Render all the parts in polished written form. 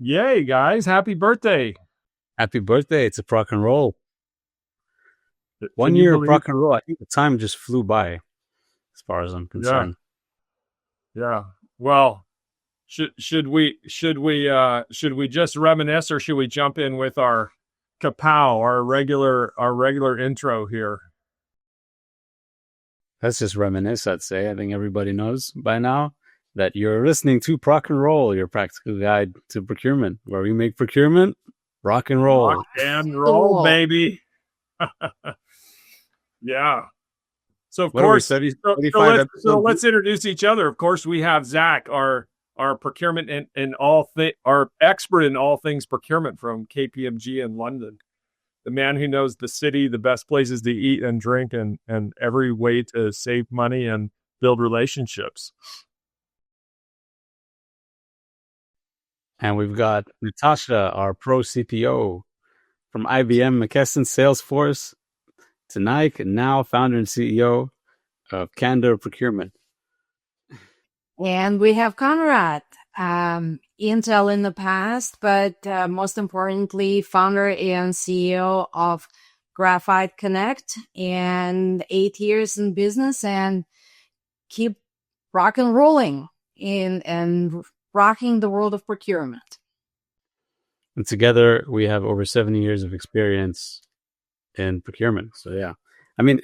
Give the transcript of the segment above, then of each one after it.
Yay, guys. Happy birthday. Happy birthday. It's a Proc-N-Roll. Can 1 you year of believe? Proc-N-Roll. I think the time just flew by as far as I'm Yeah. concerned. Yeah. Well, should we just reminisce, or should we jump in with our kapow, our regular intro here? Let's just reminisce, I'd say. I think everybody knows by now that you're listening to Proc-N-Roll, your practical guide to procurement, where we make procurement rock and roll. Rock and roll, baby. Yeah. So of What are we, course, 35 so let's introduce each other. Of course, we have Zach, our procurement and our expert in all things procurement from KPMG in London. The man who knows the city, the best places to eat and drink, and every way to save money and build relationships. And we've got Natasha, our pro CPO from IBM McKesson Salesforce, to Nike, and now founder and CEO of Candor Procurement. And we have Conrad, Intel in the past, but most importantly, founder and CEO of Graphite Connect, and 8 years in business, and keep rock and rolling and rocking the world of procurement. And together we have over 70 years of experience in procurement. So yeah, I mean,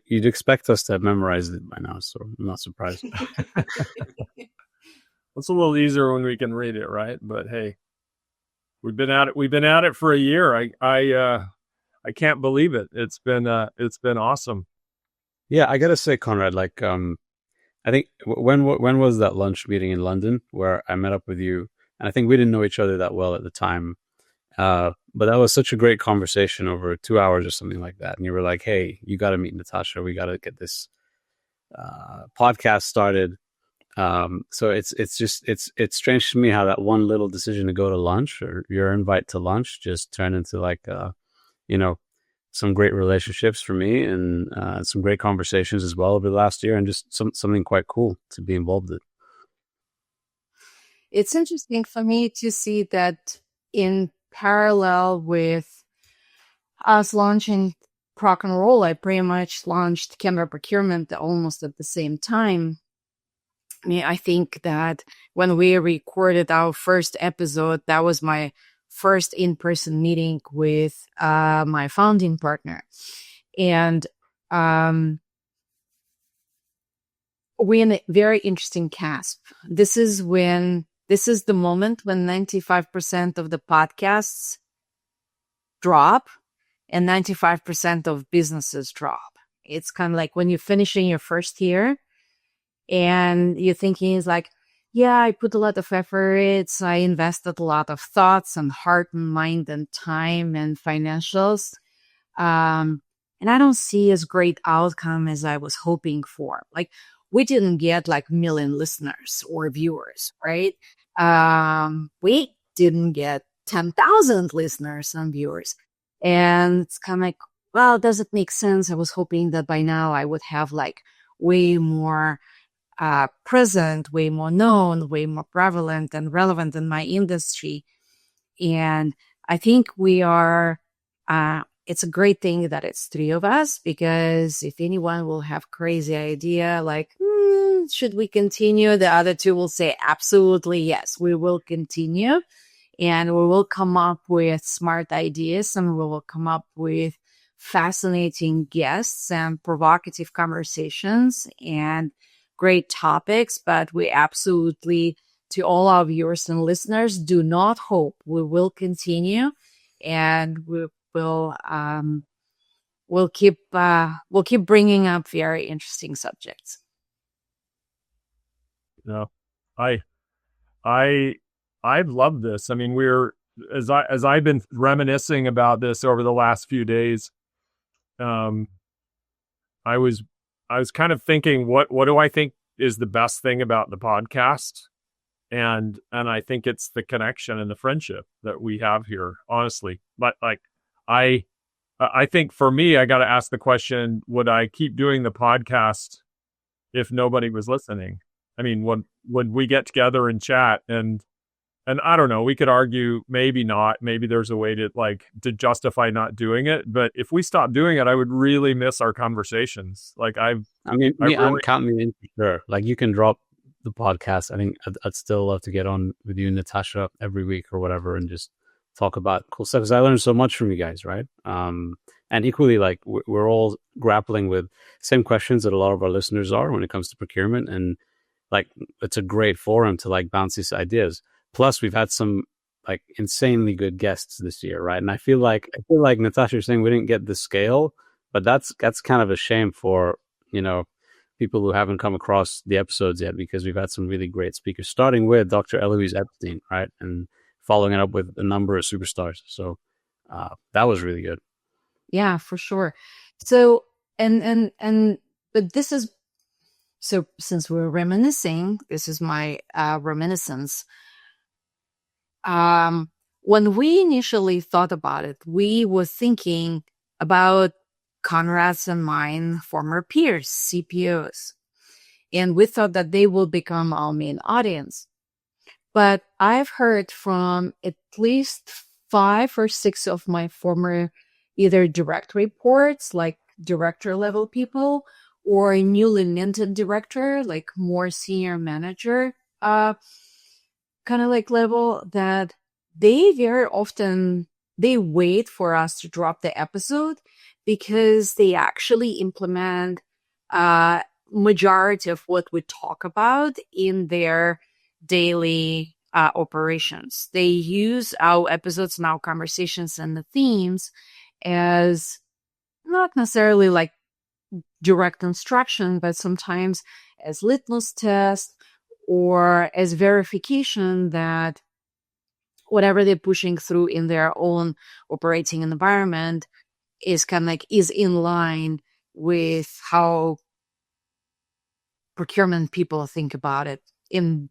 you'd expect us to have memorized it by now, so I'm not surprised. It's a little easier when we can read it, right? But hey, we've been at it for a year. I can't believe it. It's been awesome. Yeah, I gotta say, Conrad, like I think when was that lunch meeting in London where I met up with you? And I think we didn't know each other that well at the time. But that was such a great conversation over 2 hours or something like that. And you were like, hey, you got to meet Natasha. We got to get this podcast started. So it's strange to me how that one little decision to go to lunch, or your invite to lunch, just turned into like, some great relationships for me, and some great conversations as well over the last year, and just something quite cool to be involved in. It's interesting for me to see that in parallel with us launching Proc-N-Roll, I pretty much launched Candor Procurement almost at the same time. I mean, I think that when we recorded our first episode, that was my first in-person meeting with my founding partner. And we're in a very interesting cusp. This is the moment when 95% of the podcasts drop and 95% of businesses drop. It's kind of like when you're finishing your first year and you're thinking, it's like, yeah, I put a lot of efforts, I invested a lot of thoughts and heart and mind and time and financials. And I don't see as great outcome as I was hoping for. Like, we didn't get like 1 million listeners or viewers, right? We didn't get 10,000 listeners and viewers. And it's kind of like, well, does it make sense? I was hoping that by now I would have like way more present, way more known, way more prevalent and relevant in my industry. And I think we are, it's a great thing that it's 3 of us, because if anyone will have crazy idea, like, should we continue? The other 2 will say, absolutely, yes, we will continue. And we will come up with smart ideas, and we will come up with fascinating guests and provocative conversations and great topics. But we absolutely, to all our viewers and listeners, do not hope. We will continue, and we'll keep bringing up very interesting subjects. No, I've loved this. I mean, as I've been reminiscing about this over the last few days, I was kind of thinking, what do I think is the best thing about the podcast? And I think it's the connection and the friendship that we have here, honestly. But like, I think for me, I got to ask the question, would I keep doing the podcast if nobody was listening? I mean, would we get together and chat and and I don't know, we could argue maybe not, maybe there's a way to justify not doing it. But if we stop doing it, I would really miss our conversations. Like I'm really, counting me in for sure. Like you can drop the podcast. I think I'd still love to get on with you and Natasha every week or whatever and just talk about cool stuff, because I learned so much from you guys, right? And equally, like we're all grappling with same questions that a lot of our listeners are when it comes to procurement, and like it's a great forum to like bounce these ideas. Plus, we've had some like insanely good guests this year, right? And I feel like Natasha, you're saying we didn't get the scale, but that's kind of a shame for, you know, people who haven't come across the episodes yet, because we've had some really great speakers, starting with Dr. Elouise Epstein, right? And following it up with a number of superstars. So that was really good. Yeah, for sure. So, but this is, so since we're reminiscing, this is my reminiscence. When we initially thought about it, we were thinking about Conrad's and mine former peers, CPOs. And we thought that they will become our main audience. But I've heard from at least 5 or 6 of my former either direct reports, like director level people, or a newly minted director, like more senior manager, kind of like level, that they very often, they wait for us to drop the episode because they actually implement majority of what we talk about in their daily operations. They use our episodes and our conversations and the themes as not necessarily like direct instruction, but sometimes as litmus test or as verification that whatever they're pushing through in their own operating environment is kind of like is in line with how procurement people think about it in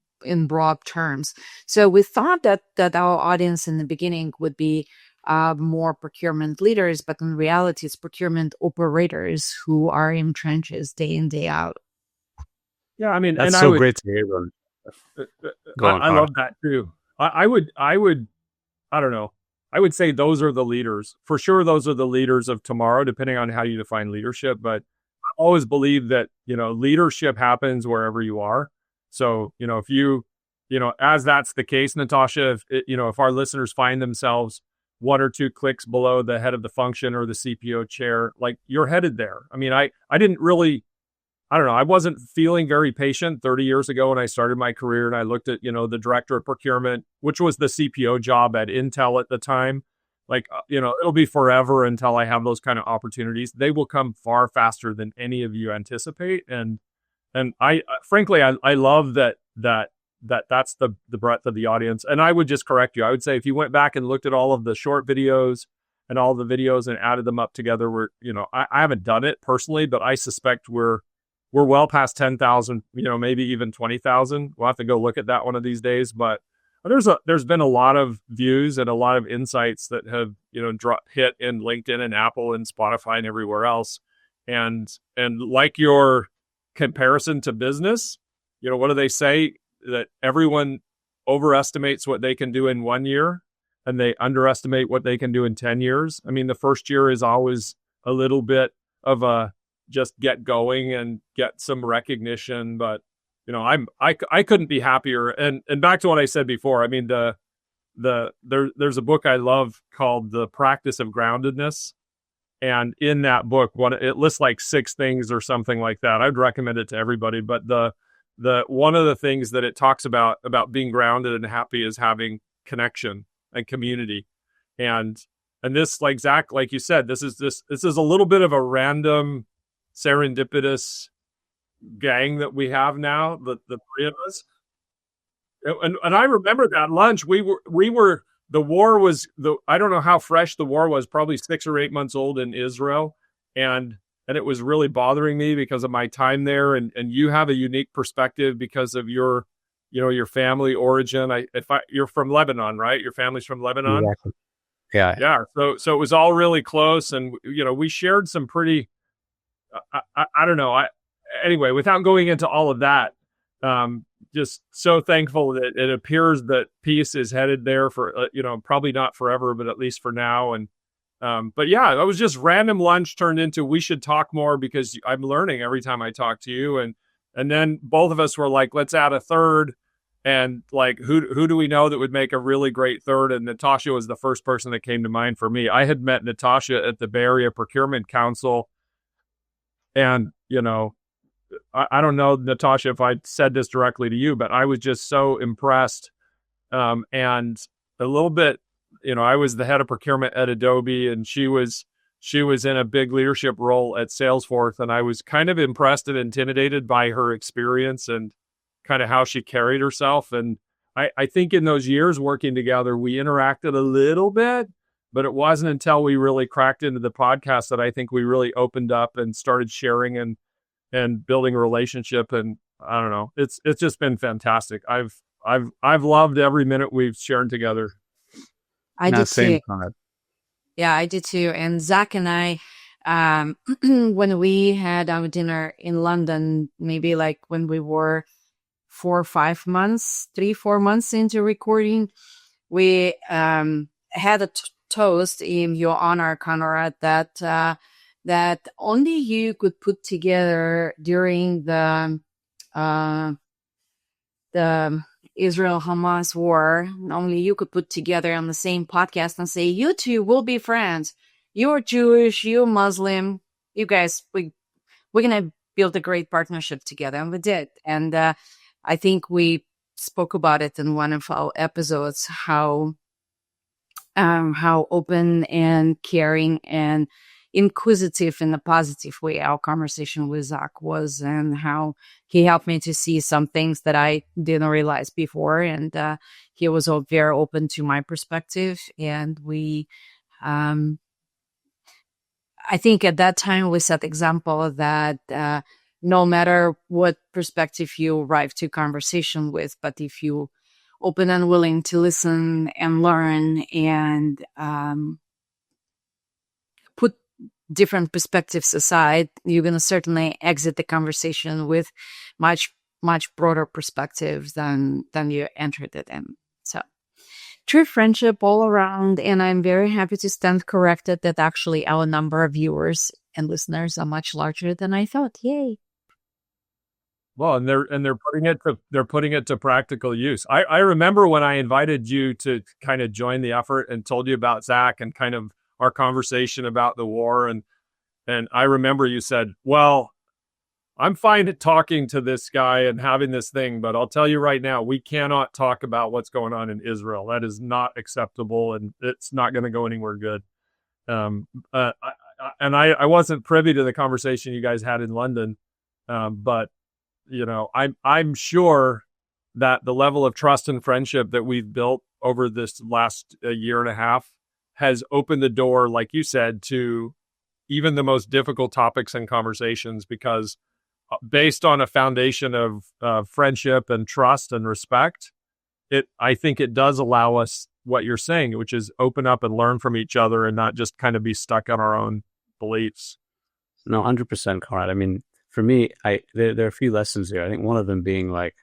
broad terms. So we thought that our audience in the beginning would be more procurement leaders, but in reality, it's procurement operators who are in trenches day in, day out. Yeah, I mean, that's and so great to hear. I love that too. I would, I don't know. I would say those are the leaders. For sure, those are the leaders of tomorrow, depending on how you define leadership. But I always believe that, you know, leadership happens wherever you are. So, you know, if you know, as that's the case, Natasha, if our listeners find themselves 1 or 2 clicks below the head of the function or the CPO chair, like you're headed there. I mean, I didn't really, I don't know, I wasn't feeling very patient 30 years ago when I started my career, and I looked at, you know, the director of procurement, which was the CPO job at Intel at the time. Like, you know, it'll be forever until I have those kind of opportunities. They will come far faster than any of you anticipate. And I frankly, I love that's the breadth of the audience. And I would just correct you. I would say if you went back and looked at all of the short videos and all the videos and added them up together, you know, I haven't done it personally, but I suspect we're well past 10,000, you know, maybe even 20,000. We'll have to go look at that one of these days. But there's been a lot of views and a lot of insights that have, you know, hit in LinkedIn and Apple and Spotify and everywhere else. And like your comparison to business, you know, what do they say? That everyone overestimates what they can do in 1 year and they underestimate what they can do in 10 years. I mean, the first year is always a little bit of a just get going and get some recognition. But, you know, I couldn't be happier. And back to what I said before, I mean, there's a book I love called The Practice of Groundedness. And in that book, it lists like 6 things or something like that. I'd recommend it to everybody. But the one of the things that it talks about being grounded and happy is having connection and community. And this, like Zach, like you said, this is a little bit of a random serendipitous gang that we have now, the 3 of us. And I remember that lunch, we were the war was I don't know how fresh the war was, probably 6 or 8 months old in Israel. And it was really bothering me because of my time there. And you have a unique perspective because of your, you know, your family origin. You're from Lebanon, right? Your family's from Lebanon. Exactly. Yeah. So it was all really close. And, you know, we shared some pretty, I don't know. Anyway, without going into all of that, just so thankful that it appears that peace is headed there for, probably not forever, but at least for now. And, but yeah, it was just random lunch turned into, we should talk more because I'm learning every time I talk to you. And then both of us were like, let's add a third. And like, who do we know that would make a really great third? And Natasha was the first person that came to mind for me. I had met Natasha at the Bay Area Procurement Council. And, I don't know, Natasha, if I said this directly to you, but I was just so impressed. And a little bit, I was the head of procurement at Adobe, and she was in a big leadership role at Salesforce. And I was kind of impressed and intimidated by her experience and kind of how she carried herself. And I think in those years working together, we interacted a little bit, but it wasn't until we really cracked into the podcast that I think we really opened up and started sharing and building a relationship. And I don't know, it's just been fantastic. I've loved every minute we've shared together. I did too. Conrad. Yeah, I did too. And Zach and I, when we had our dinner in London, maybe like when we were 3-4 months into recording, we had a toast in your honor, Conrad, that only you could put together during the Israel-Hamas war. Only you could put together on the same podcast and say, you two will be friends. You're Jewish, you're Muslim. You guys, we're going to build a great partnership together. And we did. And I think we spoke about it in one of our episodes, how open and caring and inquisitive in a positive way our conversation with Zach was, and how he helped me to see some things that I didn't realize before. And he was all very open to my perspective. And we, I think at that time we set example that no matter what perspective you arrive to conversation with, but if you open and willing to listen and learn and put different perspectives aside, you're going to certainly exit the conversation with much broader perspectives than you entered it in. So true friendship all around. And I'm very happy to stand corrected that actually our number of viewers and listeners are much larger than I thought. Yay. Well, and they're putting it to practical use. I remember when I invited you to kind of join the effort and told you about Zach and kind of our conversation about the war, and I remember you said, "Well, I'm fine at talking to this guy and having this thing, but I'll tell you right now, we cannot talk about what's going on in Israel. That is not acceptable, and it's not going to go anywhere good." I wasn't privy to the conversation you guys had in London, but I'm sure that the level of trust and friendship that we've built over this last year and a half has opened the door, like you said, to even the most difficult topics and conversations, because based on a foundation of friendship and trust and respect, I think it does allow us what you're saying, which is open up and learn from each other and not just kind of be stuck on our own beliefs. No, 100%, Conrad. I mean, for me, there are a few lessons here. I think one of them being like,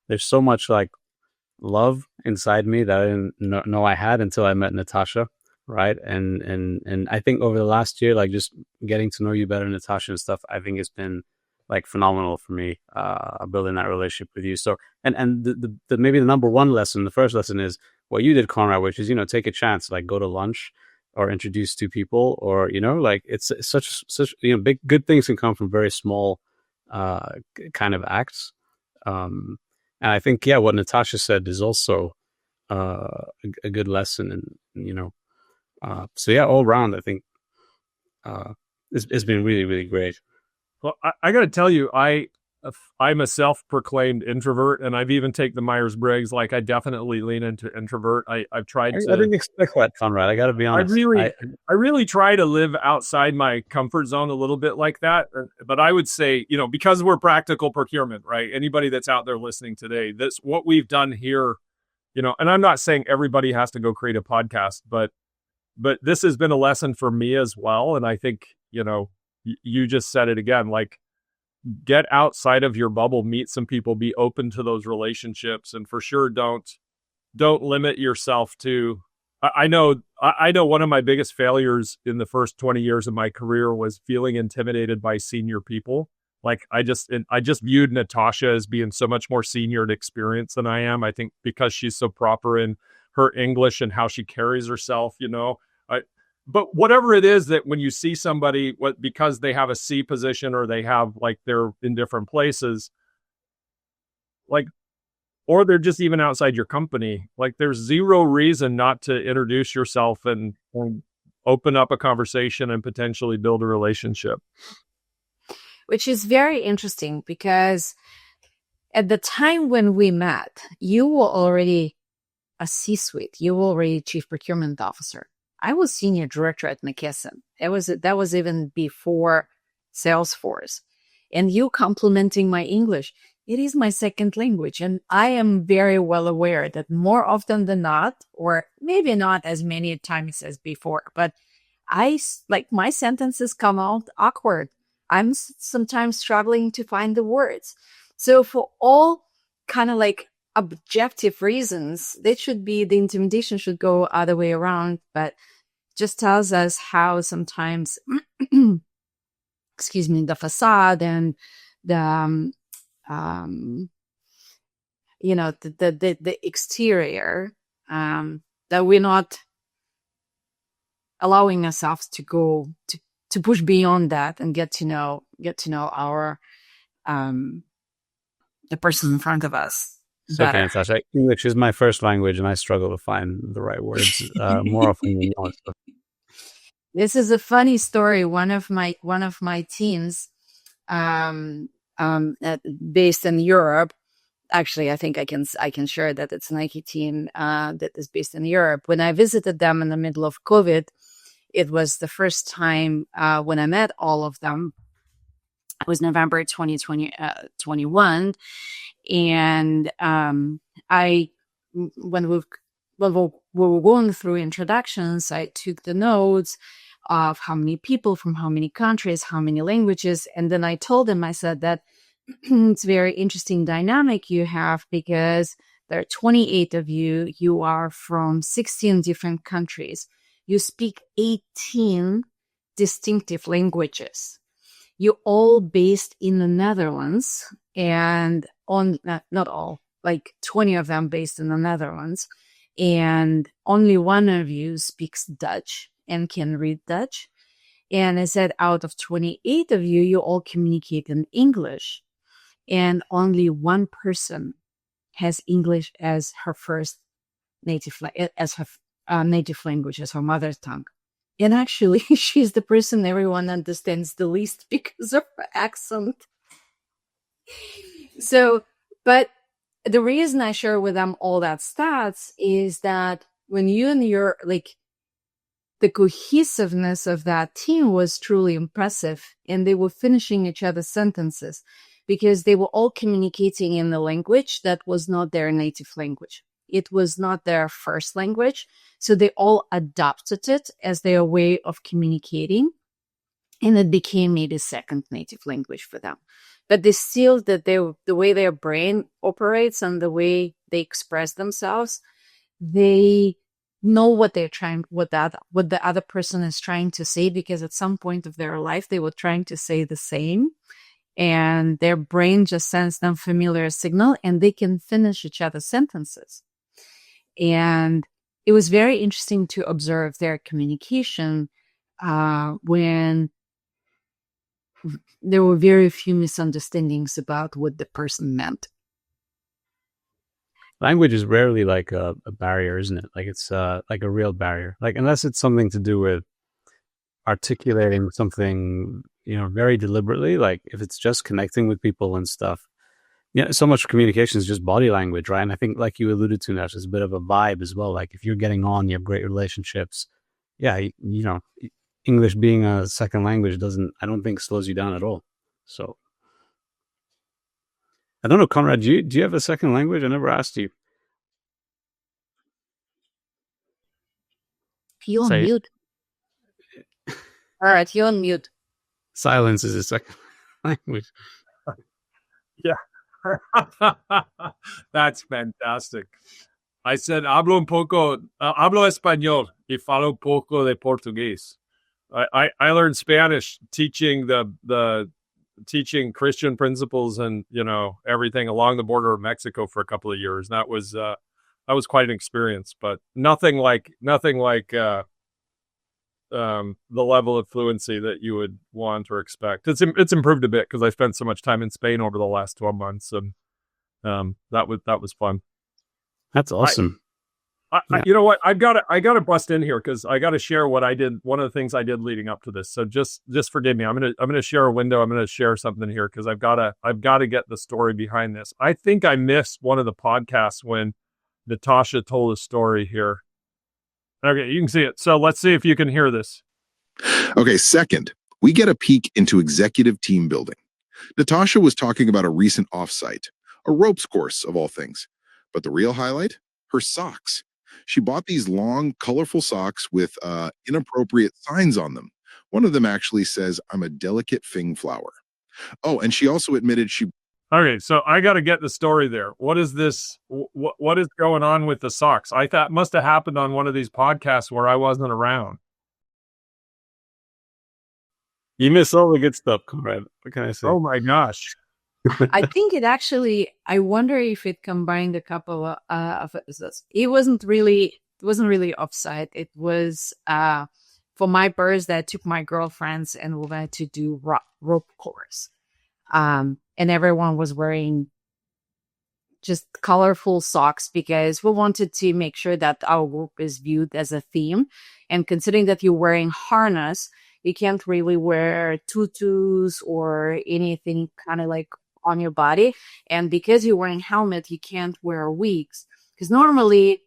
there's so much like love inside me that I didn't know I had until I met Natasha, right? And I think over the last year, like just getting to know you better, Natasha, and stuff, I think it's been like phenomenal for me, building that relationship with you. So, and the maybe the number one lesson, the first lesson is what you did, Conrad, which is, take a chance, like go to lunch or introduce two people, or, like it's such, big, good things can come from very small, kind of acts. And I think, what Natasha said is also, a good lesson. And, all around, I think, it's been really, really great. Well, I got to tell you, I'm a self-proclaimed introvert, and I've even taken the Myers-Briggs. Like, I definitely lean into introvert. I've tried to. I didn't expect that, Conrad. I got to be honest. I really try to live outside my comfort zone a little bit like that. But I would say, because we're practical procurement, right? Anybody that's out there listening today, that's what we've done here. And I'm not saying everybody has to go create a podcast, but this has been a lesson for me as well. And I think, you just said it again, like, get outside of your bubble, meet some people, be open to those relationships, and for sure don't limit yourself to. I know one of my biggest failures in the first 20 years of my career was feeling intimidated by senior people. Like I just viewed Natasha as being so much more senior and experienced than I am. I think because she's so proper in her English and how she carries herself, but whatever it is that when you see somebody, because they have a C position or they have like they're in different places, like, or they're just even outside your company, like there's zero reason not to introduce yourself and open up a conversation and potentially build a relationship. Which is very interesting because at the time when we met, you were already a C-suite. You were already chief procurement officer. I was senior director at McKesson. That was even before Salesforce. And you complimenting my English. It is my second language. And I am very well aware that more often than not, or maybe not as many times as before, but my sentences come out awkward. I'm sometimes struggling to find the words. So for all kind of like objective reasons, the intimidation should go other way around, but just tells us how sometimes, excuse me, the facade and the, the exterior, that we're not allowing ourselves to go to push beyond that and get to know our the person in front of us. It's okay, Natasha. English is my first language, and I struggle to find the right words more often than not. This is a funny story. One of my teams, based in Europe. Actually, I think I can share that it's a Nike team that is based in Europe. When I visited them in the middle of COVID, it was the first time when I met all of them. It was November 2021, and when we were going through introductions, I took the notes of how many people from how many countries, how many languages, and then I told them, I said that it's very interesting dynamic you have because there are 28 of you. You are from 16 different countries. You speak 18 distinctive languages. You're all based in the Netherlands, and not all, like 20 of them based in the Netherlands, and only one of you speaks Dutch and can read Dutch. And I said, out of 28 of you, you all communicate in English, and only one person has English as her first native language, as her mother tongue. And actually, she's the person everyone understands the least because of her accent. So, but the reason I share with them all that stats is that when you and your, the cohesiveness of that team was truly impressive, and they were finishing each other's sentences because they were all communicating in the language that was not their native language. It was not their first language. So they all adopted it as their way of communicating. And it became maybe second native language for them. But they still, the way their brain operates and the way they express themselves, they know what they're trying, what the other person is trying to say, because at some point of their life, they were trying to say the same. And their brain just sends them familiar signal, and they can finish each other's sentences. And it was very interesting to observe their communication when there were very few misunderstandings about what the person meant. Language is rarely like a barrier, isn't it? Like it's like a real barrier. Like unless it's something to do with articulating something, very deliberately. Like if it's just connecting with people and stuff. Yeah, so much communication is just body language, right? And I think, like you alluded to, Nash, it's a bit of a vibe as well. Like if you're getting on, you have great relationships. Yeah, English being a second language I don't think slows you down at all. So I don't know, Conrad, do you have a second language? I never asked you. You're on mute. All right, you're on mute. Silence is a second language. Yeah. That's fantastic. I said, hablo español y falo poco de portugués. I learned Spanish teaching teaching Christian principles and, everything along the border of Mexico for a couple of years. That was quite an experience, but nothing like the level of fluency that you would want or expect. It's improved a bit because I spent so much time in Spain over the last 12 months, and that was fun. That's awesome. You know what? I gotta bust in here because I gotta share what I did. One of the things I did leading up to this. So just forgive me. I'm gonna share a window. I'm gonna share something here because I've gotta get the story behind this. I think I missed one of the podcasts when Natasha told a story here. Okay, you can see it. So let's see if you can hear this. Okay, second, we get a peek into executive team building. Natasha was talking about a recent offsite, a ropes course of all things. But the real highlight? Her socks. She bought these long, colorful socks with inappropriate signs on them. One of them actually says, "I'm a delicate fing flower." Oh, and she also admitted she... Okay, so I got to get the story there. What is this? What is going on with the socks? I thought it must have happened on one of these podcasts where I wasn't around. You miss all the good stuff, Conrad. What can I say? Oh my gosh. I think I wonder if it combined a couple of episodes. It wasn't really offsite. It was for my birthday. I took my girlfriends and we went to do rope course. And everyone was wearing just colorful socks because we wanted to make sure that our group is viewed as a theme. And considering that you're wearing harness, you can't really wear tutus or anything kind of like on your body. And because you're wearing helmet, you can't wear wigs. Because normally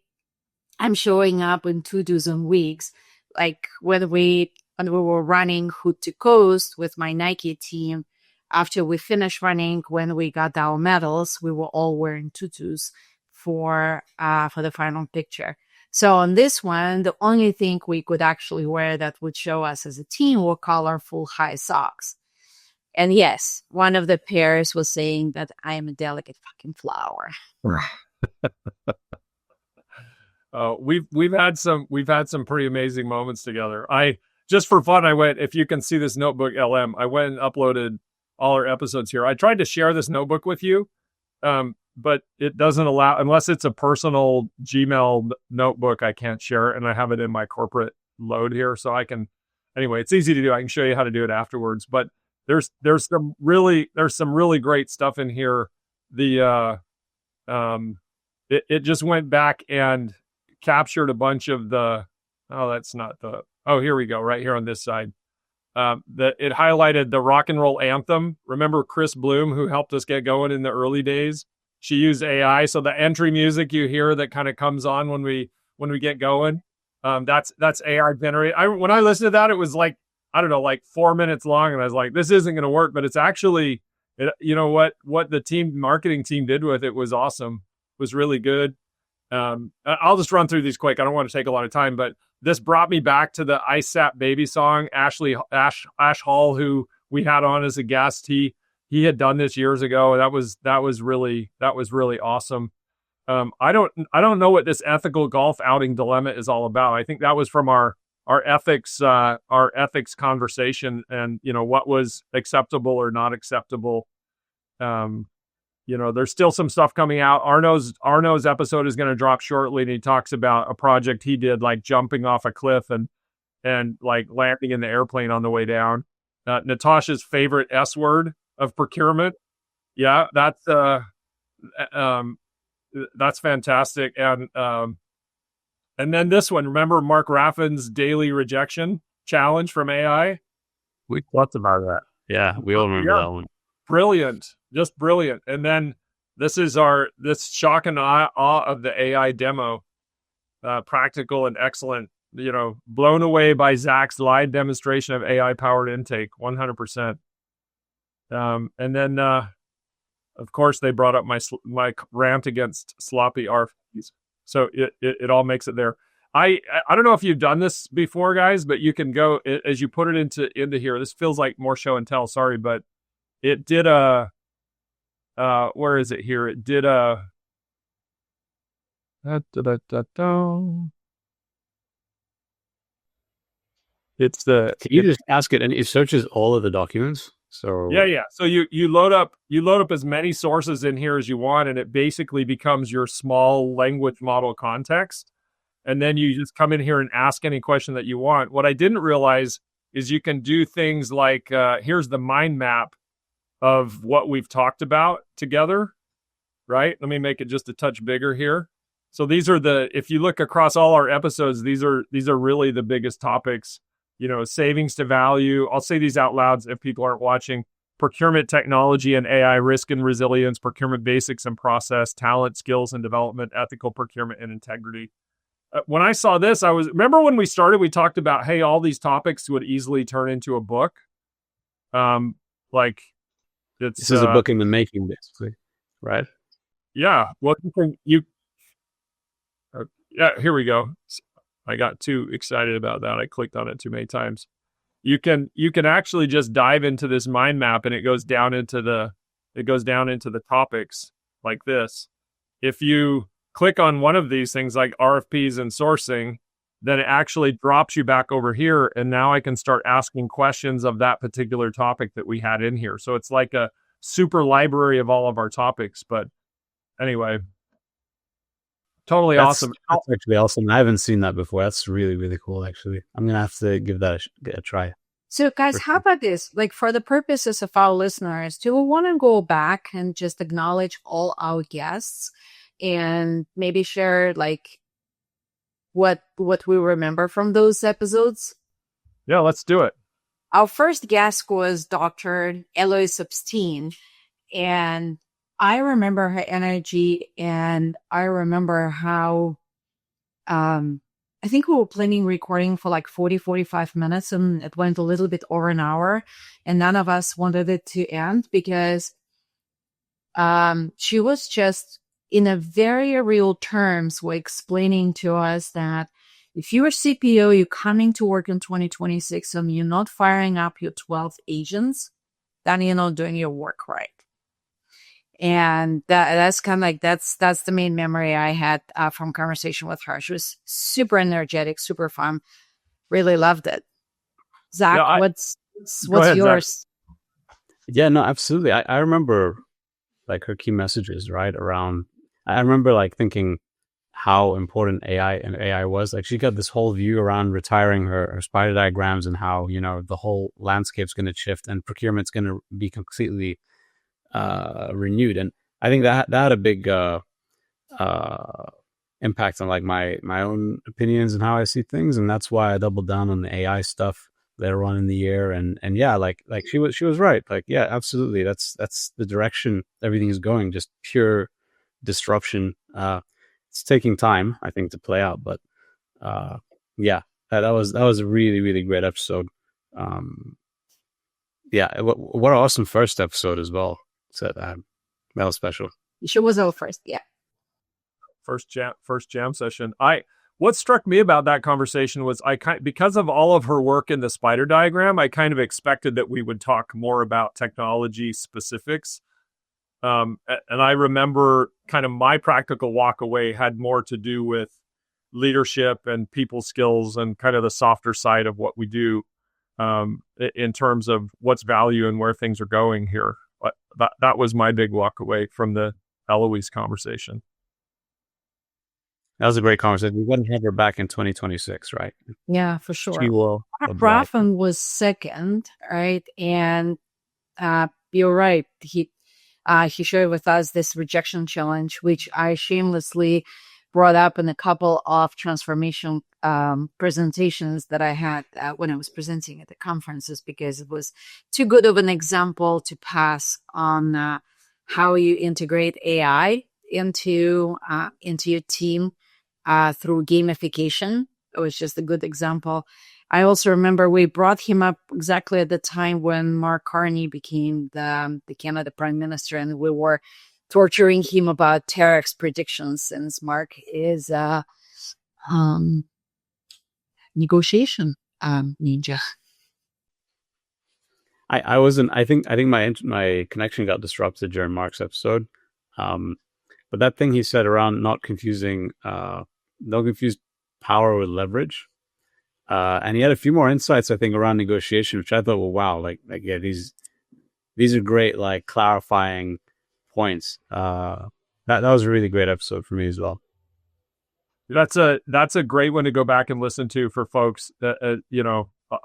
I'm showing up in tutus and wigs. Like when we were running Hood to Coast with my Nike team, after we finished running, when we got our medals, we were all wearing tutus for the final picture. So on this one, the only thing we could actually wear that would show us as a team were colorful high socks. And yes, one of the pairs was saying that I am a delicate fucking flower. We've had some pretty amazing moments together. Just for fun, I went, if you can see this NotebookLM, I went and uploaded all our episodes here. I tried to share this notebook with you, but it doesn't allow, unless it's a personal Gmail notebook, I can't share it, and I have it in my corporate load here, so I can. Anyway, it's easy to do. I can show you how to do it afterwards. But there's some really great stuff in here. It just went back and captured a bunch of the. Oh, that's not the. Oh, here we go. Right here on this side. It highlighted the Rock-N-Roll anthem. Remember Chris Bloom, who helped us get going in the early days? She used AI, so the entry music you hear that kind of comes on when we get going, that's AI generated. When I listened to that, it was like, I don't know, like 4 minutes long, and I was like, this isn't going to work. But it's actually, what the marketing team did with it was awesome. It was really good. I'll just run through these quick. I don't want to take a lot of time, but this brought me back to the Ice Sap Baby song. Ash Hall, who we had on as a guest, he had done this years ago. That was really awesome. I don't know what this ethical golf outing dilemma is all about. I think that was from our ethics conversation, and what was acceptable or not acceptable. There's still some stuff coming out. Arnaud's episode is going to drop shortly, and he talks about a project he did, like jumping off a cliff and like landing in the airplane on the way down. Natasha's favorite S word of procurement. Yeah, that's fantastic. And then this one, remember Mark Raffin's daily rejection challenge from AI? We talked about that. Yeah, we all remember that one. Brilliant. Just brilliant. And then this shock and awe of the AI demo, practical and excellent, blown away by Zach's live demonstration of AI powered intake, 100%. And then, of course, they brought up my rant against sloppy RFPs. So it all makes it there. I don't know if you've done this before, guys, but you can go as you put it into here. This feels like more show and tell. Sorry, but it did where is it here? It did a. It's the. Can you just ask it, and it searches all of the documents? So Yeah. So you load up as many sources in here as you want, and it basically becomes your small language model context. And then you just come in here and ask any question that you want. What I didn't realize is you can do things like here's the mind map of what we've talked about together, right? Let me make it just a touch bigger here. So these are if you look across all our episodes, these are really the biggest topics. Savings to value. I'll say these out loud if people aren't watching. Procurement technology and AI, risk and resilience, procurement basics and process, talent, skills and development, ethical procurement and integrity. When I saw this, remember when we started, we talked about, hey, all these topics would easily turn into a book. Like this is a book in the making, basically, right? Yeah. Well, here we go. I got too excited about that. I clicked on it too many times. You can actually just dive into this mind map, and it goes down into the topics like this. If you click on one of these things like RFPs and sourcing, then it actually drops you back over here, and now I can start asking questions of that particular topic that we had in here. So it's like a super library of all of our topics. But anyway, totally awesome. That's actually awesome. I haven't seen that before. That's really, really cool, actually. I'm going to have to give that a try. So guys, how about this? Like, for the purposes of our listeners, do we want to go back and just acknowledge all our guests and maybe share like what we remember from those episodes? Yeah, let's do it. Our first guest was Dr. Elouise Epstein, and I remember her energy, and I remember how I think we were planning recording for like 45 minutes, and it went a little bit over an hour, and none of us wanted it to end because she was just, in a very real terms, were explaining to us that if you're a CPO, you're coming to work in 2026 and you're not firing up your 12 agents, then you're not doing your work right. And that's kind of like, that's the main memory I had from conversation with her. She was super energetic, super fun. Really loved it. Zach, Yeah, what's ahead, yours? Zach. Yeah, no, absolutely. I remember like her key messages, right? I remember like thinking how important AI was. Like, she got this whole view around retiring her spider diagrams and how, the whole landscape's going to shift and procurement's going to be completely renewed. And I think that had a big impact on like my own opinions and how I see things. And that's why I doubled down on the AI stuff later on in the year. And yeah, like she was right. Like, yeah, absolutely. That's the direction everything is going, just pure disruption. It's taking time, I think, to play out, but yeah, that was a really, really great episode. Yeah, what an awesome first episode as well. So that was special. She was our first, yeah. First jam session. What struck me about that conversation was because of all of her work in the spider diagram, I kind of expected that we would talk more about technology specifics. And I remember kind of my practical walk away had more to do with leadership and people skills and kind of the softer side of what we do in terms of what's value and where things are going here. But that was my big walk away from the Elouise conversation. That was a great conversation. We're going to have her back in 2026, right? Yeah, for sure. She will. Raffan was second, right? And you're right. He shared with us this rejection challenge, which I shamelessly brought up in a couple of transformation presentations that I had when I was presenting at the conferences, because it was too good of an example to pass on how you integrate AI into your team through gamification. It was just a good example. I also remember we brought him up exactly at the time when Mark Carney became the Canada Prime Minister, and we were torturing him about tariffs predictions, since Mark is a negotiation ninja. I wasn't. I think my connection got disrupted during Mark's episode. But that thing he said around not confuse power with leverage. And he had a few more insights, I think, around negotiation, which I thought were wow. Like yeah, these are great, like clarifying points. That was a really great episode for me as well. That's a great one to go back and listen to for folks,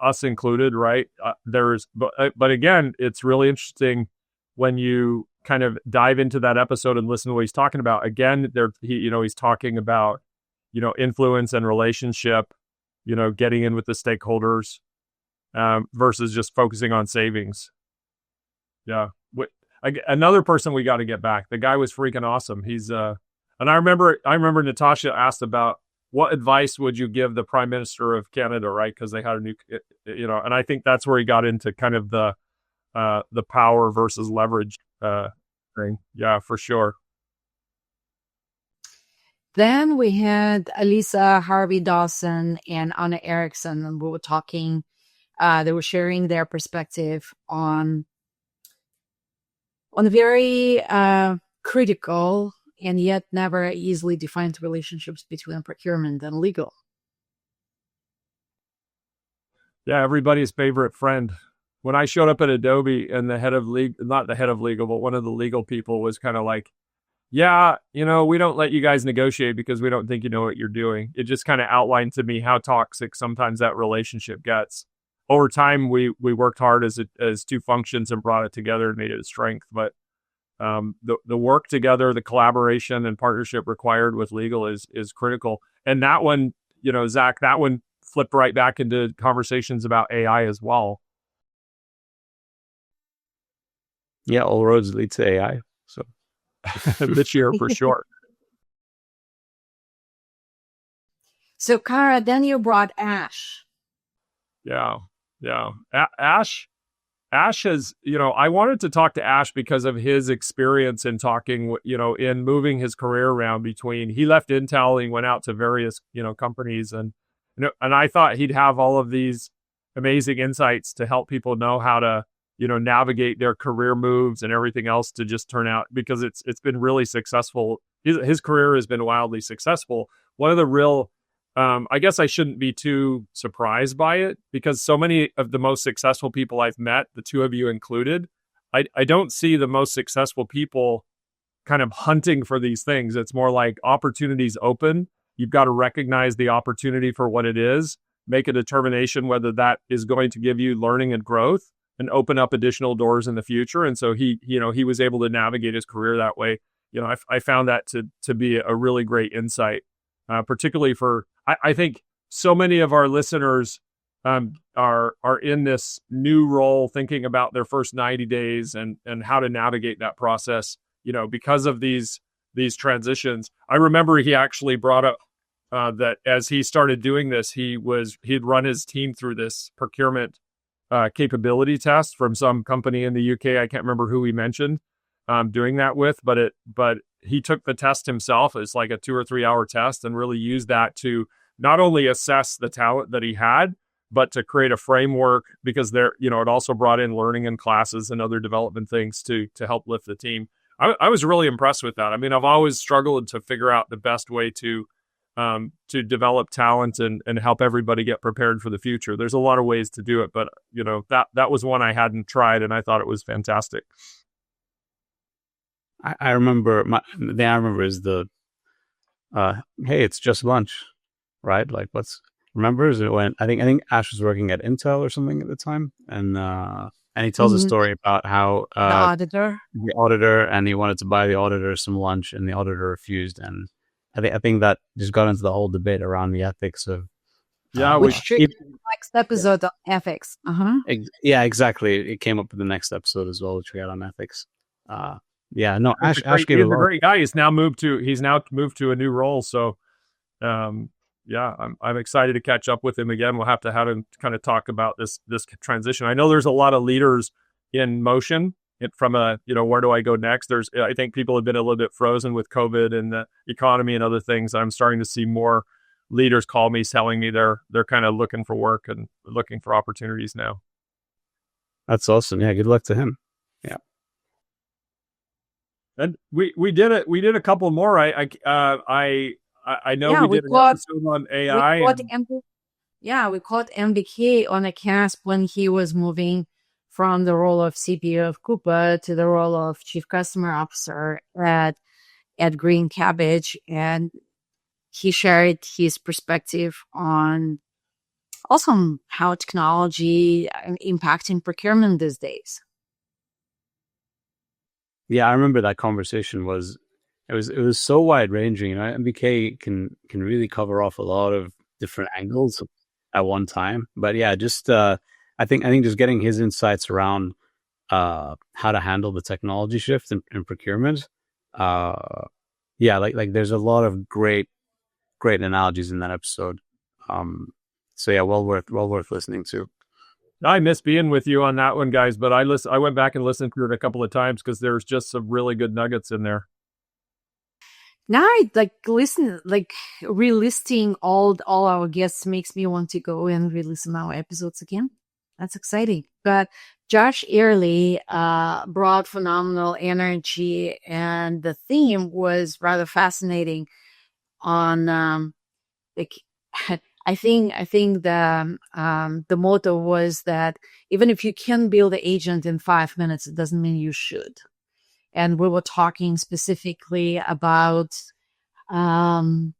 us included, right? But again, it's really interesting when you kind of dive into that episode and listen to what he's talking about. Again, he's talking about, influence and relationship, getting in with the stakeholders, versus just focusing on savings. Yeah. Another person we got to get back. The guy was freaking awesome. He's, and I remember Natasha asked about what advice would you give the Prime Minister of Canada, right? Because they had a new, and I think that's where he got into kind of the power versus leverage thing. Yeah, for sure. Then we had Alyssa Harvey Dawson and Anna Erickson, and we were talking. They were sharing their perspective on very critical and yet never easily defined relationships between procurement and legal. Yeah, everybody's favorite friend. When I showed up at Adobe and the head of legal, not the head of legal, but one of the legal people was kind of like, yeah, we don't let you guys negotiate because we don't think you know what you're doing. It just kind of outlined to me how toxic sometimes that relationship gets. Over time, we worked hard as two functions and brought it together and made it a strength. But the work together, the collaboration and partnership required with legal is critical. And that one, Zach, that one flipped right back into conversations about AI as well. Yeah, all roads lead to AI. So this year for sure. So, Kara, then you brought Ash. Yeah. Ash has, I wanted to talk to Ash because of his experience in talking, in moving his career around between, he left Intel and he went out to various, companies. And I thought he'd have all of these amazing insights to help people know how to, navigate their career moves and everything else to just turn out, because it's been really successful. His career has been wildly successful. One of the real, I guess I shouldn't be too surprised by it, because so many of the most successful people I've met, the two of you included, I don't see the most successful people kind of hunting for these things. It's more like opportunities open. You've got to recognize the opportunity for what it is, make a determination whether that is going to give you learning and growth and open up additional doors in the future. And so he was able to navigate his career that way. I found that to be a really great insight, particularly for, I think so many of our listeners are in this new role, thinking about their first 90 days and how to navigate that process, because of these transitions. I remember he actually brought up that as he started doing this, he'd run his team through this procurement capability test from some company in the UK. I can't remember who he mentioned doing that with, but he took the test himself. It's like a 2 or 3 hour test, and really used that to not only assess the talent that he had, but to create a framework, because there, it also brought in learning and classes and other development things to help lift the team. I was really impressed with that. I mean, I've always struggled to figure out the best way to develop talent and help everybody get prepared for the future. There's a lot of ways to do it, but that was one I hadn't tried, and I thought it was fantastic. I remember the thing I remember is the hey, it's just lunch, right? Like, remember is it when I think Ash was working at Intel or something at the time, and he tells a story about how the auditor, and he wanted to buy the auditor some lunch, and the auditor refused, and I think that just got into the whole debate around the ethics of which next episode on ethics. Yeah, exactly. It came up in the next episode as well, which we had on ethics. Ash gave he's a great guy. He's now moved to a new role. So, I'm excited to catch up with him again. We'll have to have him kind of talk about this transition. I know there's a lot of leaders in motion from where do I go next? I think people have been a little bit frozen with COVID and the economy and other things. I'm starting to see more leaders call me, telling me they're kind of looking for work and looking for opportunities now. That's awesome. Yeah, good luck to him. Yeah. And we did it. We did a couple more. I know Yeah, we did an episode on AI. We caught MBK on a cast when he was moving from the role of CPO of Coupa to the role of Chief Customer Officer at Green Cabbage, and he shared his perspective on also how technology impacting procurement these days. Yeah, I remember that conversation it was so wide ranging. You know, MBK can really cover off a lot of different angles at one time. But yeah, just I think just getting his insights around how to handle the technology shift in procurement. Yeah, like there's a lot of great analogies in that episode. So yeah, well worth listening to. I miss being with you on that one, guys. But I went back and listened to it a couple of times because there's just some really good nuggets in there. Now I relisting all our guests makes me want to go and re-listen our episodes again. That's exciting. But Josh Earley brought phenomenal energy, and the theme was rather fascinating. On I think the motto was that even if you can build an agent in 5 minutes, it doesn't mean you should. And we were talking specifically about how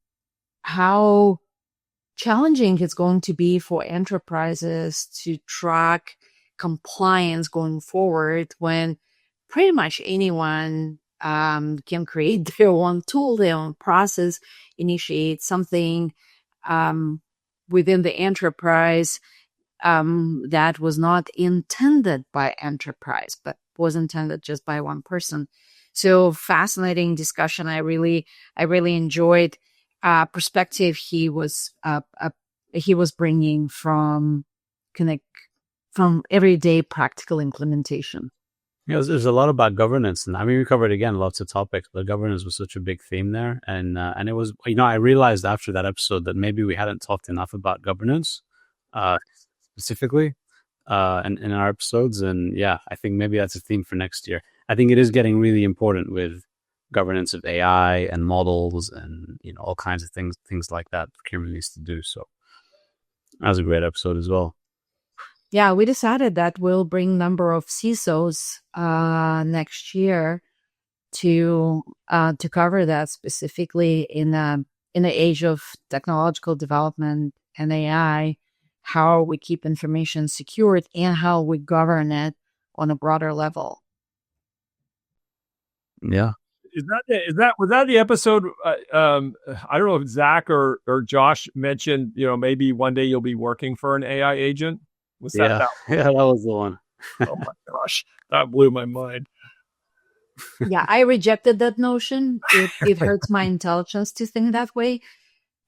challenging it's going to be for enterprises to track compliance going forward when pretty much anyone can create their own tool, their own process, initiate something within the enterprise that was not intended by enterprise, but was intended just by one person. So fascinating discussion. I really enjoyed perspective he was bringing from everyday practical implementation. Yeah, there's a lot about governance, and I mean, we covered again lots of topics, but governance was such a big theme there, and it was, you know, I realized after that episode that maybe we hadn't talked enough about governance, specifically, in our episodes, and yeah, I think maybe that's a theme for next year. I think it is getting really important with governance of AI and models, and you know, all kinds of things like that procurement needs to do. So that was a great episode as well. Yeah, we decided that we'll bring number of CISOs next year to cover that specifically in the age of technological development and AI, how we keep information secured and how we govern it on a broader level. Yeah. Was that the episode? I don't know if Zach or Josh mentioned, you know, maybe one day you'll be working for an AI agent. Was that? Yeah, that was the one. Oh my gosh, that blew my mind. Yeah, I rejected that notion. It hurts my intelligence to think that way,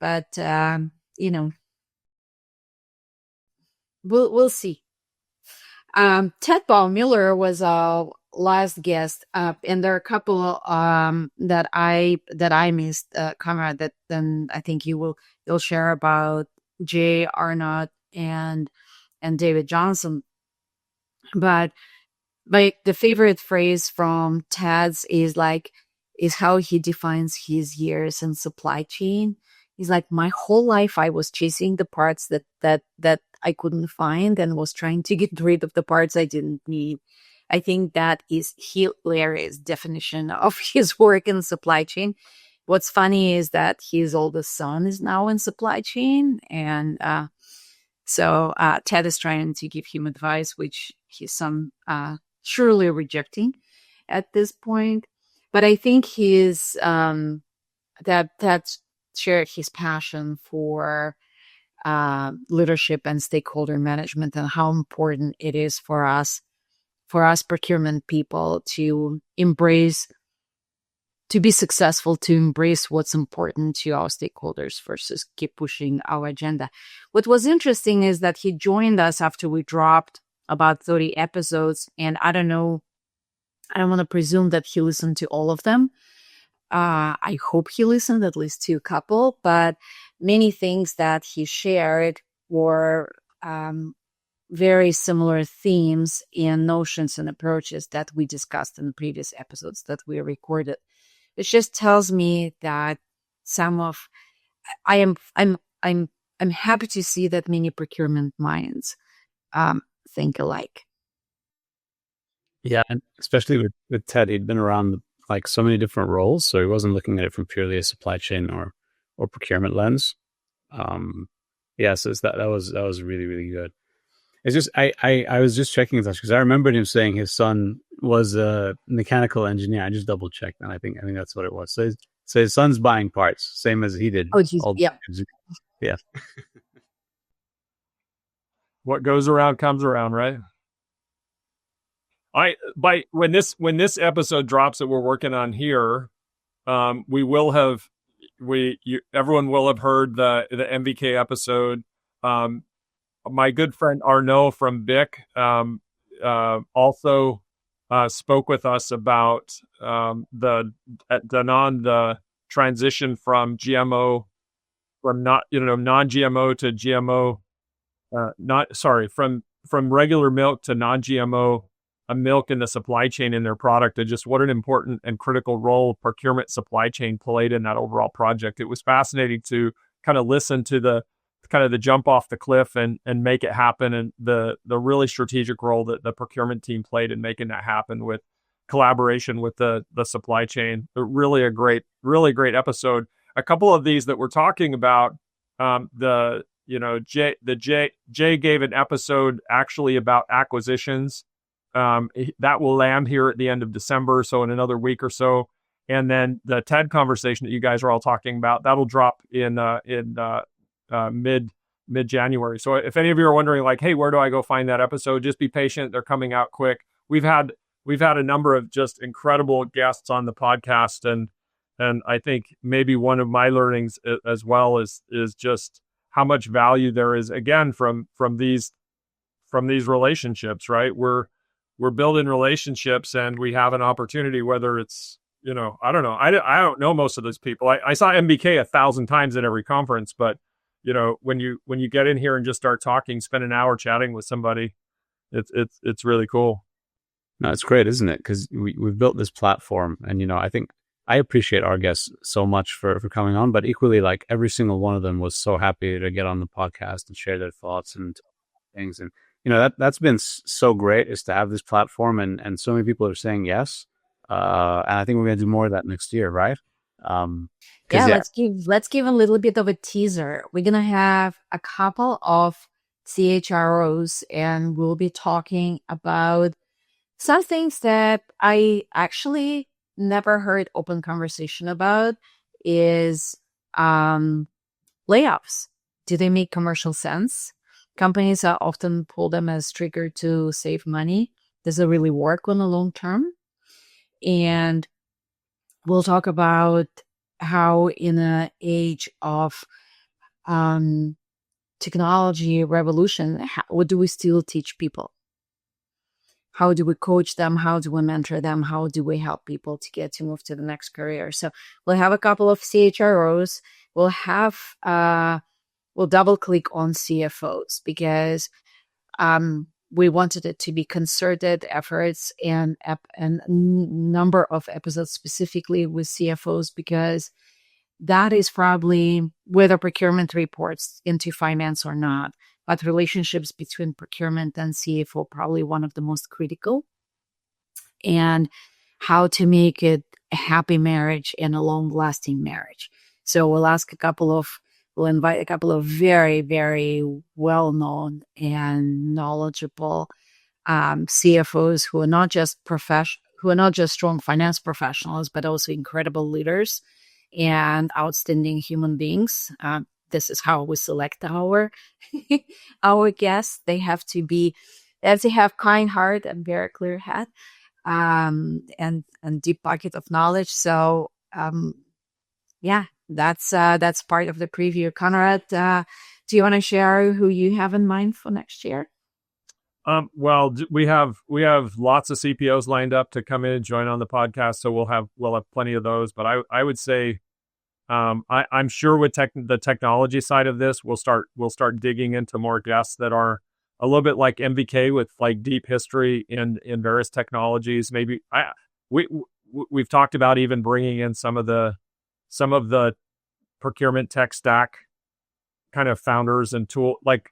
but you know, we'll see. Ted Baumuller was our last guest, and there are a couple that I missed, Conrad. That then I think you'll share about Jay Arnaud and David Johnson. But the favorite phrase from Ted's is how he defines his years in supply chain. He's like, my whole life I was chasing the parts that I couldn't find and was trying to get rid of the parts I didn't need. I think that is hilarious definition of his work in supply chain. What's funny is that his oldest son is now in supply chain, and so Ted is trying to give him advice, which his son surely rejecting at this point. But I think his that shared his passion for leadership and stakeholder management, and how important it is for us procurement people to be successful, to embrace what's important to our stakeholders versus keep pushing our agenda. What was interesting is that he joined us after we dropped about 30 episodes, and I don't want to presume that he listened to all of them. I hope he listened at least to a couple, but many things that he shared were very similar themes and notions and approaches that we discussed in previous episodes that we recorded. It just tells me that I'm happy to see that many procurement minds think alike. Yeah, and especially with Ted, he'd been around like so many different roles, so he wasn't looking at it from purely a supply chain or procurement lens. Yeah, so that was really, really good. It's just I was just checking this because I remembered him saying his son was a mechanical engineer. I just double checked, and I think that's what it was. So his son's buying parts, same as he did. Oh, geez, yeah. Yeah. What goes around comes around, right? When this episode drops that we're working on here, everyone will have heard the MBK episode. My good friend Arnaud from BIC also spoke with us about the transition from GMO, from non-GMO to GMO, from regular milk to non-GMO milk in the supply chain in their product, and just what an important and critical role procurement supply chain played in that overall project. It was fascinating to kind of listen to the jump off the cliff and make it happen, and the really strategic role that the procurement team played in making that happen with collaboration with the supply chain. Really great episode. A couple of these that we're talking about, Jay gave an episode actually about acquisitions. That will land here at the end of December, so in another week or so. And then the TED conversation that you guys are all talking about, that'll drop in mid-January. So if any of you are wondering, like, hey, where do I go find that episode? Just be patient; they're coming out quick. We've had a number of just incredible guests on the podcast, and I think maybe one of my learnings as well is just how much value there is, again, from these relationships, right? We're building relationships, and we have an opportunity, whether it's, I don't know. I don't know most of those people. I saw MBK 1,000 times at every conference, but when you get in here and just start talking, spend an hour chatting with somebody, it's really cool. No, it's great, isn't it? Because we've built this platform, and I think I appreciate our guests so much for coming on, but equally, like, every single one of them was so happy to get on the podcast and share their thoughts and things. And that's been so great, is to have this platform, and so many people are saying yes. And I think we're going to do more of that next year, right? Let's give a little bit of a teaser. We're gonna have a couple of CHROs, and we'll be talking about some things that I actually never heard open conversation about. Is layoffs. Do they make commercial sense? Companies often pull them as trigger to save money. Does it really work on the long term? And we'll talk about how, in an age of technology revolution, what do we still teach people? How do we coach them? How do we mentor them? How do we help people to move to the next career? So we'll have a couple of CHROs. We'll double click on CFOs, because we wanted it to be concerted efforts and a number of episodes specifically with CFOs, because that is probably, whether procurement reports into finance or not, but relationships between procurement and CFO probably one of the most critical, and how to make it a happy marriage and a long-lasting marriage. So we'll invite a couple of very, very well-known and knowledgeable CFOs who are not just strong finance professionals, but also incredible leaders and outstanding human beings. This is how we select our guests. They have to have kind heart and very clear head, and deep pocket of knowledge. So that's part of the preview. Conrad, do you want to share who you have in mind for next year? Well, we have lots of CPOs lined up to come in and join on the podcast, so we'll have plenty of those. But I would say, I'm sure with the technology side of this, we'll start digging into more guests that are a little bit like MVK with like deep history in various technologies. Maybe we've talked about even bringing in some of the procurement tech stack kind of founders and tool. Like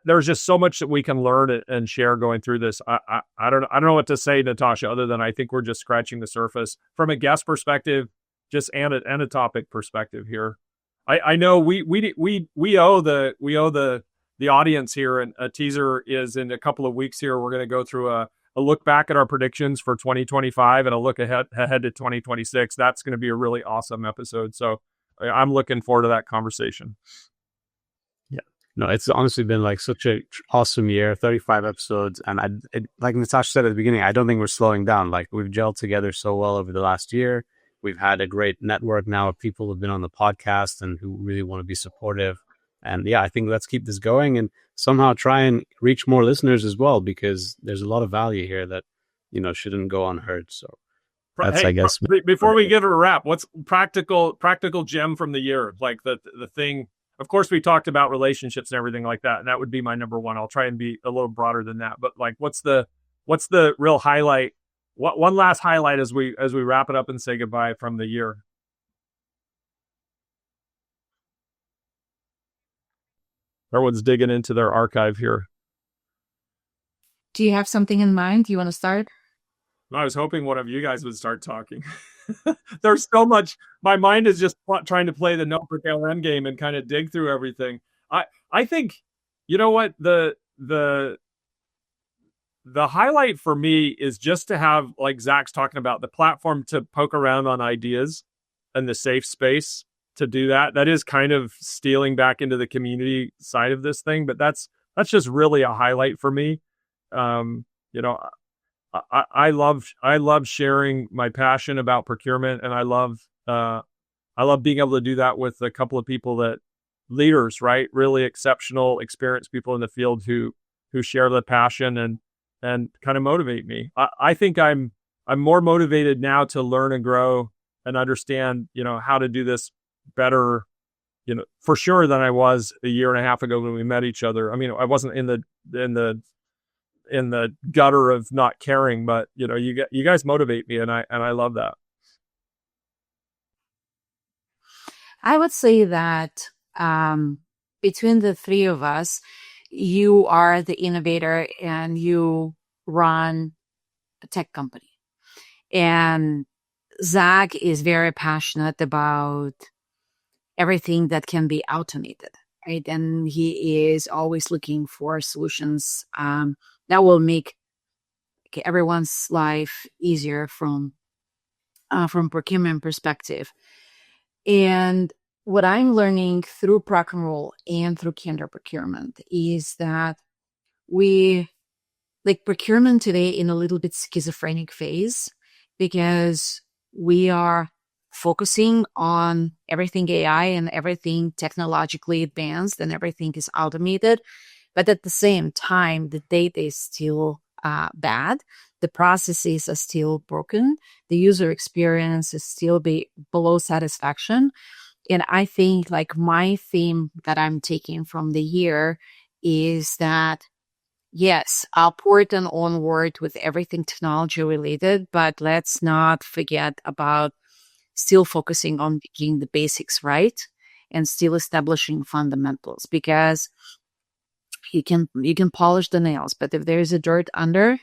there's just so much that we can learn and share going through this. I don't know what to say, Natasha, other than I think we're just scratching the surface from a guest perspective, just and a topic perspective here. I know we owe the audience here, and a teaser is in a couple of weeks here. We're going to go through a look back at our predictions for 2025 and a look ahead to 2026. That's going to be a really awesome episode. So I'm looking forward to that conversation. Yeah, no, it's honestly been like such a awesome year, 35 episodes. And like Natasha said at the beginning, I don't think we're slowing down. Like we've gelled together so well over the last year. We've had a great network now of people who've been on the podcast and who really want to be supportive. And yeah, I think let's keep this going and somehow try and reach more listeners as well, because there's a lot of value here that, shouldn't go unheard. So that's, I guess. Before we give it a wrap, what's practical gem from the year? Like the thing, of course, we talked about relationships and everything like that. And that would be my number one. I'll try and be a little broader than that. But like, what's the real highlight? What one last highlight as we wrap it up and say goodbye from the year? Everyone's digging into their archive here. Do you have something in mind? Do you want to start? I was hoping one of you guys would start talking. There's so much. My mind is just trying to play the NotebookLM game and kind of dig through everything. I think, you know what, the highlight for me is just to have, like Zach's talking about, the platform to poke around on ideas and the safe space to do that. That is kind of stealing back into the community side of this thing, but that's just really a highlight for me. I love sharing my passion about procurement, and I love being able to do that with a couple of people that leaders, right? Really exceptional, experienced people in the field who share the passion and kind of motivate me. I think I'm more motivated now to learn and grow and understand, how to do this better, for sure, than I was a year and a half ago when we met each other. I mean, I wasn't in the gutter of not caring, but you guys motivate me, and I love that. I would say that between the three of us, you are the innovator and you run a tech company. And Zach is very passionate about everything that can be automated, right? And he is always looking for solutions that will make everyone's life easier from procurement perspective. And what I'm learning through Proc-N-Roll and through Candor Procurement is that we like procurement today in a little bit schizophrenic phase, because we are focusing on everything AI and everything technologically advanced and everything is automated. But at the same time, the data is still bad. The processes are still broken. The user experience is still below satisfaction. And I think like my theme that I'm taking from the year is that, yes, upward and onward with everything technology related, but let's not forget about still focusing on getting the basics right and still establishing fundamentals, because you can polish the nails, but if there's a dirt under,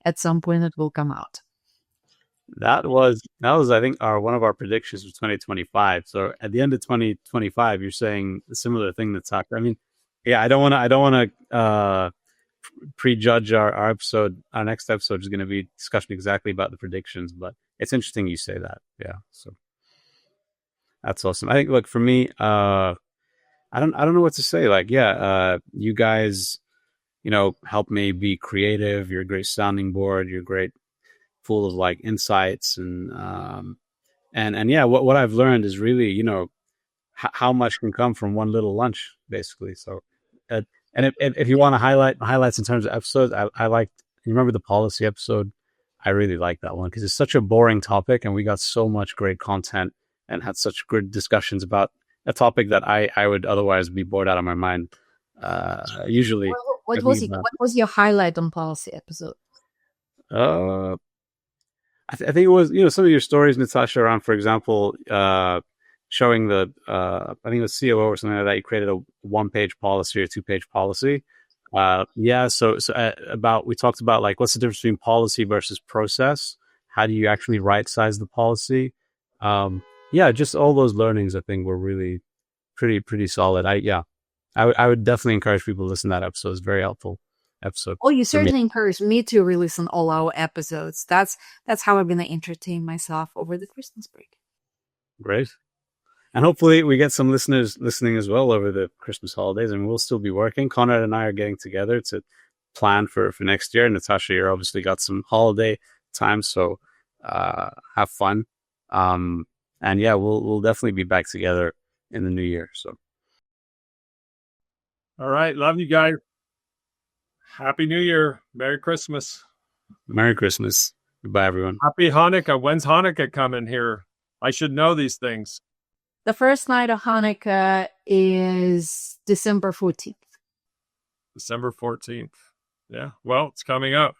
at some point it will come out. That was I think one of our predictions for 2025. So at the end of 2025, you're saying a similar thing that's happened. I mean, yeah, I don't want to prejudge our episode. Our next episode is going to be discussion exactly about the predictions, but it's interesting you say that. Yeah, so that's awesome. I think, look, for me, I don't know what to say. Like, yeah, you guys, help me be creative. You're a great sounding board. You're great, full of like insights and yeah, what I've learned is really, how much can come from one little lunch, basically. So, and if you want to highlights in terms of episodes, I liked. You remember the policy episode? I really like that one because it's such a boring topic, and we got so much great content and had such good discussions about a topic that I would otherwise be bored out of my mind. Usually, What was your highlight on policy episode? I think it was, some of your stories, Natasha, around, for example, showing the, I think it was COO or something like that. You created a 1-page policy or 2-page policy. So we talked about like, what's the difference between policy versus process? How do you actually right size the policy? Just all those learnings, I think, were really pretty solid. I would definitely encourage people to listen to that episode. It's very helpful episode. Oh, you certainly encouraged me to re-listen all our episodes. That's how I'm going to entertain myself over the Christmas break. Great. And hopefully we get some listeners listening as well over the Christmas holidays. I mean, we'll still be working. Conrad and I are getting together to plan for next year. Natasha, you're obviously got some holiday time, so have fun. We'll definitely be back together in the new year. So, all right, love you guys. Happy New Year. Merry Christmas. Merry Christmas. Goodbye, everyone. Happy Hanukkah. When's Hanukkah coming here? I should know these things. The first night of Hanukkah is December 14th. December 14th. Yeah. Well, it's coming up.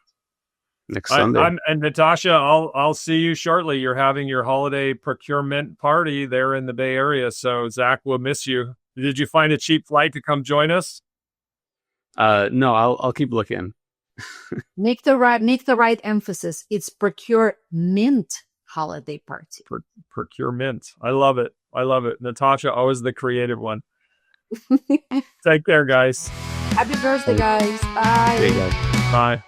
Next Sunday. And Natasha, I'll see you shortly. You're having your holiday procurement party there in the Bay Area. So Zach will miss you. Did you find a cheap flight to come join us? No, I'll keep looking. Make the right emphasis. It's procurement holiday party. Procurement. I love it. Natasha, always the creative one. Take care, guys. Happy birthday, guys. Bye. Hey, guys. Bye.